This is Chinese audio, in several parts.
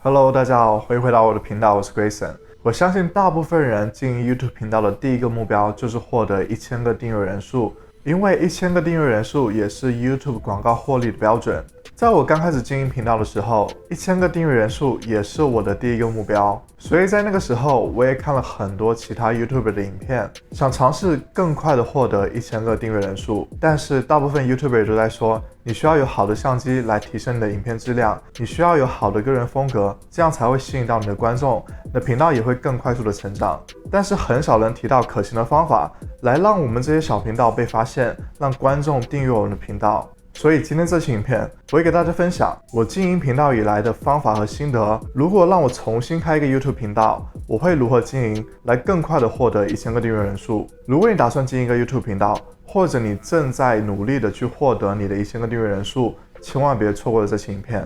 Hello，大家好，欢迎回到我的频道，我是 Grayson。我相信大部分人经营 YouTube 频道的第一个目标就是获得1000个订阅人数，因为1000个订阅人数也是 YouTube 广告获利的标准。在我刚开始经营频道的时候，1000个订阅人数也是我的第一个目标，所以在那个时候我也看了很多其他 YouTuber 的影片，想尝试更快的获得1000个订阅人数。但是大部分 YouTuber 都在说，你需要有好的相机来提升你的影片质量，你需要有好的个人风格，这样才会吸引到你的观众，你的频道也会更快速的成长。但是很少人提到可行的方法，来让我们这些小频道被发现，让观众订阅我们的频道。所以今天这期影片，我会给大家分享我经营频道以来的方法和心得。如果让我重新开一个 YouTube 频道，我会如何经营，来更快的获得1000个订阅人数。如果你打算经营一个 YouTube 频道，或者你正在努力的去获得你的1000个订阅人数，千万别错过了这期影片。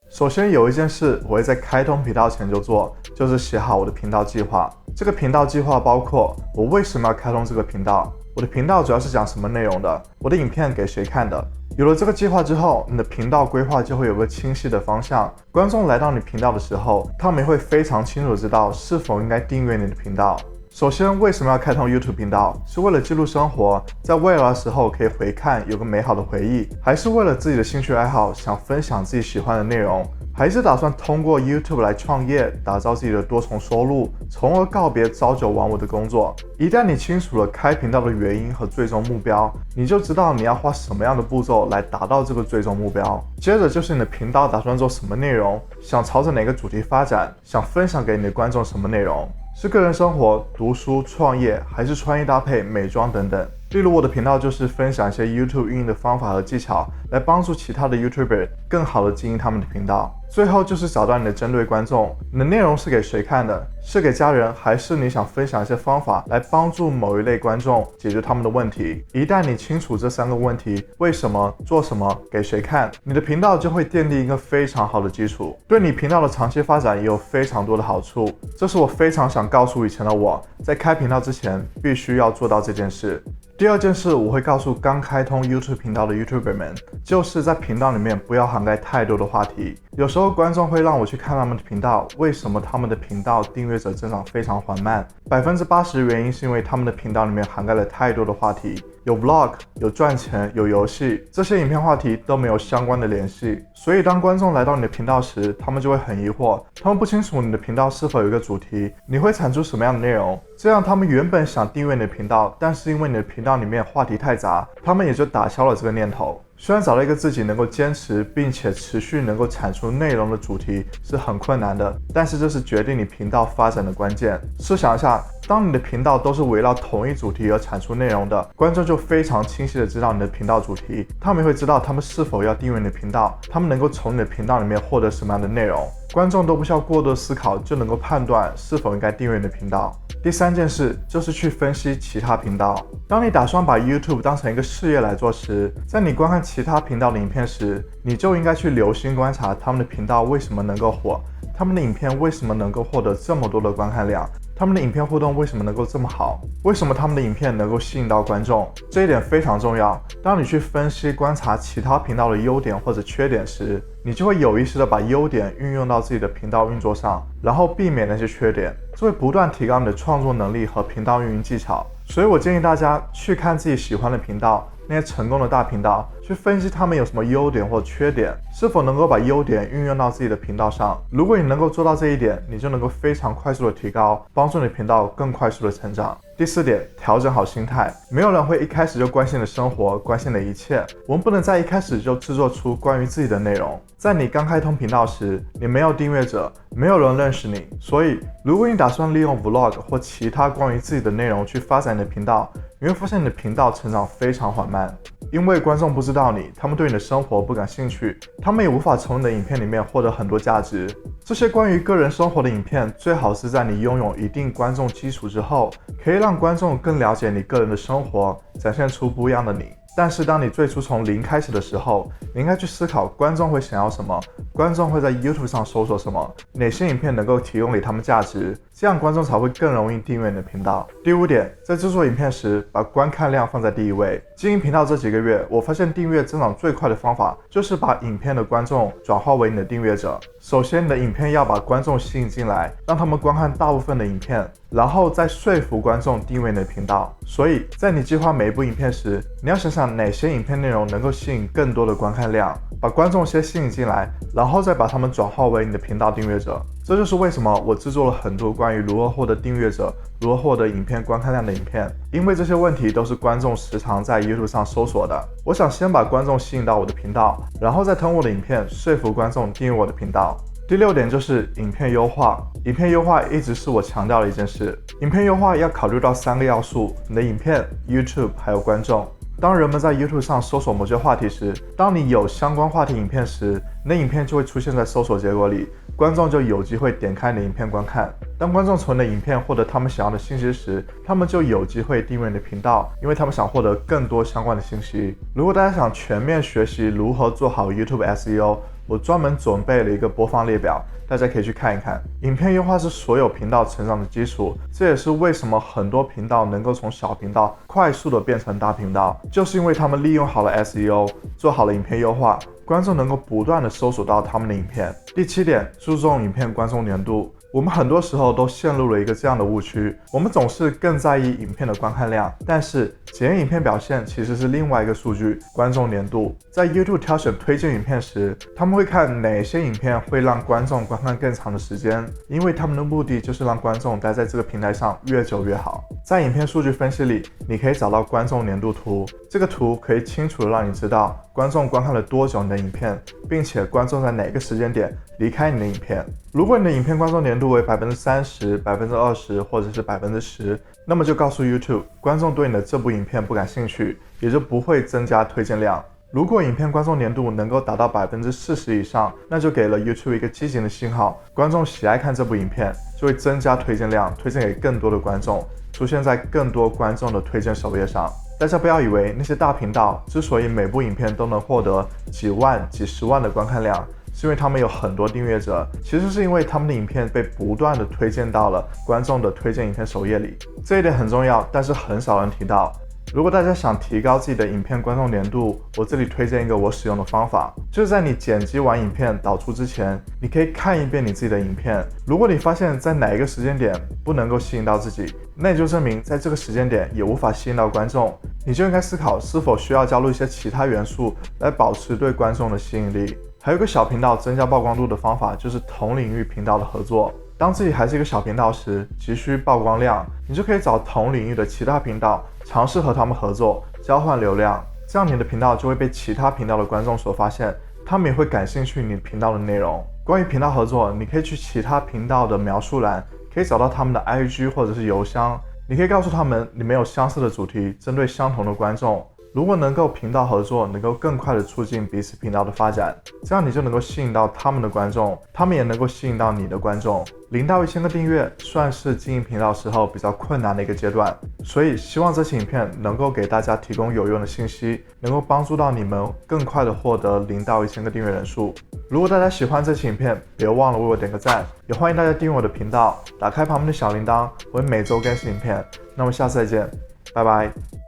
首先有一件事我会在开通频道前就做，就是写好我的频道计划。这个频道计划包括我为什么要开通这个频道，我的频道主要是讲什么内容的，我的影片给谁看的。有了这个计划之后，你的频道规划就会有个清晰的方向，观众来到你频道的时候，他们也会非常清楚的知道是否应该订阅你的频道。首先，为什么要开通 YouTube 频道？是为了记录生活，在未来的时候可以回看，有个美好的回忆，还是为了自己的兴趣爱好，想分享自己喜欢的内容，还是打算通过 YouTube 来创业，打造自己的多重收入，从而告别朝九晚五的工作？一旦你清楚了开频道的原因和最终目标，你就知道你要花什么样的步骤来达到这个最终目标。接着就是你的频道打算做什么内容，想朝着哪个主题发展，想分享给你的观众什么内容，是个人生活、读书、创业，还是穿衣搭配、美妆等等。例如我的频道就是分享一些 YouTube 运营的方法和技巧，来帮助其他的 YouTuber 更好的经营他们的频道。最后就是找到你的针对观众，你的内容是给谁看的？是给家人，还是你想分享一些方法来帮助某一类观众解决他们的问题？一旦你清楚这3个问题，为什么、做什么、给谁看，你的频道就会奠定一个非常好的基础，对你频道的长期发展也有非常多的好处。这是我非常想告诉以前的我，在开频道之前必须要做到这件事。第二件事，我会告诉刚开通 YouTube 频道的 YouTuber 们，就是在频道里面不要涵盖太多的话题。有时候观众会让我去看他们的频道，为什么他们的频道订阅者增长非常缓慢？80%的原因是因为他们的频道里面涵盖了太多的话题，有 Vlog， 有赚钱，有游戏，这些影片话题都没有相关的联系。所以当观众来到你的频道时，他们就会很疑惑，他们不清楚你的频道是否有一个主题，你会产出什么样的内容。这样他们原本想订阅你的频道，但是因为你的频道里面话题太杂，他们也就打消了这个念头。虽然找到一个自己能够坚持并且持续能够产出内容的主题是很困难的，但是这是决定你频道发展的关键。试想一下，当你的频道都是围绕同一主题而产出内容的，观众就非常清晰的知道你的频道主题，他们也会知道他们是否要订阅你的频道，他们能够从你的频道里面获得什么样的内容。观众都不需要过多思考就能够判断是否应该订阅你的频道。第3件事就是去分析其他频道。当你打算把 YouTube 当成一个事业来做时，在你观看其他频道的影片时，你就应该去留心观察他们的频道为什么能够火，他们的影片为什么能够获得这么多的观看量，他们的影片互动为什么能够这么好，为什么他们的影片能够吸引到观众。这一点非常重要。当你去分析观察其他频道的优点或者缺点时，你就会有意识的把优点运用到自己的频道运作上，然后避免那些缺点，这会不断提高你的创作能力和频道运营技巧。所以我建议大家去看自己喜欢的频道，那些成功的大频道，去分析他们有什么优点或缺点，是否能够把优点运用到自己的频道上。如果你能够做到这一点，你就能够非常快速的提高，帮助你的频道更快速的成长。第4点，调整好心态。没有人会一开始就关心你的生活，关心你的一切。我们不能在一开始就制作出关于自己的内容。在你刚开通频道时，你没有订阅者，没有人认识你，所以如果你打算利用 Vlog 或其他关于自己的内容去发展你的频道，你会发现你的频道成长非常缓慢。因为观众不知道你，他们对你的生活不感兴趣，他们也无法从你的影片里面获得很多价值。这些关于个人生活的影片，最好是在你拥有一定观众基础之后，可以让观众更了解你个人的生活，展现出不一样的你。但是当你最初从零开始的时候，你应该去思考观众会想要什么，观众会在 YouTube 上搜索什么，哪些影片能够提供给他们价值，这样观众才会更容易订阅你的频道。第5点，在制作影片时，把观看量放在第一位。经营频道这几个月，我发现订阅增长最快的方法就是把影片的观众转化为你的订阅者。首先，你的影片要把观众吸引进来，让他们观看大部分的影片，然后再说服观众订阅你的频道。所以，在你计划每一部影片时，你要想想哪些影片内容能够吸引更多的观看量，把观众先吸引进来，然后再把他们转化为你的频道订阅者。这就是为什么我制作了很多关于如何获得订阅者、如何获得影片观看量的影片，因为这些问题都是观众时常在 YouTube 上搜索的。我想先把观众吸引到我的频道，然后再通过我的影片说服观众订阅我的频道。第6点就是影片优化。影片优化一直是我强调的一件事。影片优化要考虑到3个要素：你的影片、YouTube 还有观众。当人们在 YouTube 上搜索某些话题时，当你有相关话题影片时，你的影片就会出现在搜索结果里，观众就有机会点开你的影片观看。当观众从你的影片获得他们想要的信息时，他们就有机会订阅你的频道，因为他们想获得更多相关的信息。如果大家想全面学习如何做好 YouTube SEO， 我专门准备了一个播放列表，大家可以去看一看。影片优化是所有频道成长的基础，这也是为什么很多频道能够从小频道快速的变成大频道，就是因为他们利用好了 SEO， 做好了影片优化，观众能够不断的搜索到他们的影片。第7点，注重影片观众粘度。我们很多时候都陷入了一个这样的误区，我们总是更在意影片的观看量，但是检验影片表现其实是另外一个数据，观众粘度。在 YouTube 挑选推荐影片时，他们会看哪些影片会让观众观看更长的时间，因为他们的目的就是让观众待在这个平台上越久越好。在影片数据分析里，你可以找到观众粘度图，这个图可以清楚的让你知道观众观看了多久你的影片，并且观众在哪个时间点离开你的影片。如果你的影片观众粘度为 30%、20%或者是 10%， 那么就告诉 YouTube 观众对你的这部影片不感兴趣，也就不会增加推荐量。如果影片观众粘度能够达到 40% 以上，那就给了 YouTube 一个积极的信号，观众喜爱看这部影片，就会增加推荐量，推荐给更多的观众，出现在更多观众的推荐首页上。大家不要以为那些大频道之所以每部影片都能获得几万、几十万的观看量，是因为他们有很多订阅者，其实是因为他们的影片被不断的推荐到了观众的推荐影片首页里。这一点很重要，但是很少人提到。如果大家想提高自己的影片观众粘度，我这里推荐一个我使用的方法，就是在你剪辑完影片导出之前，你可以看一遍你自己的影片。如果你发现在哪一个时间点不能够吸引到自己，那也就证明在这个时间点也无法吸引到观众，你就应该思考是否需要加入一些其他元素来保持对观众的吸引力。还有一个小频道增加曝光度的方法，就是同领域频道的合作。当自己还是一个小频道时，急需曝光量，你就可以找同领域的其他频道，尝试和他们合作，交换流量，这样你的频道就会被其他频道的观众所发现，他们也会感兴趣你频道的内容。关于频道合作，你可以去其他频道的描述栏，可以找到他们的 IG 或者是邮箱，你可以告诉他们你们有相似的主题，针对相同的观众。如果能够频道合作，能够更快的促进彼此频道的发展，这样你就能够吸引到他们的观众，他们也能够吸引到你的观众。0到1000个订阅算是经营频道时候比较困难的一个阶段，所以希望这期影片能够给大家提供有用的信息，能够帮助到你们更快的获得0到1000个订阅人数。如果大家喜欢这期影片，别忘了为我点个赞，也欢迎大家订阅我的频道，打开旁边的小铃铛，我会每周更新影片。那么下次再见，拜拜。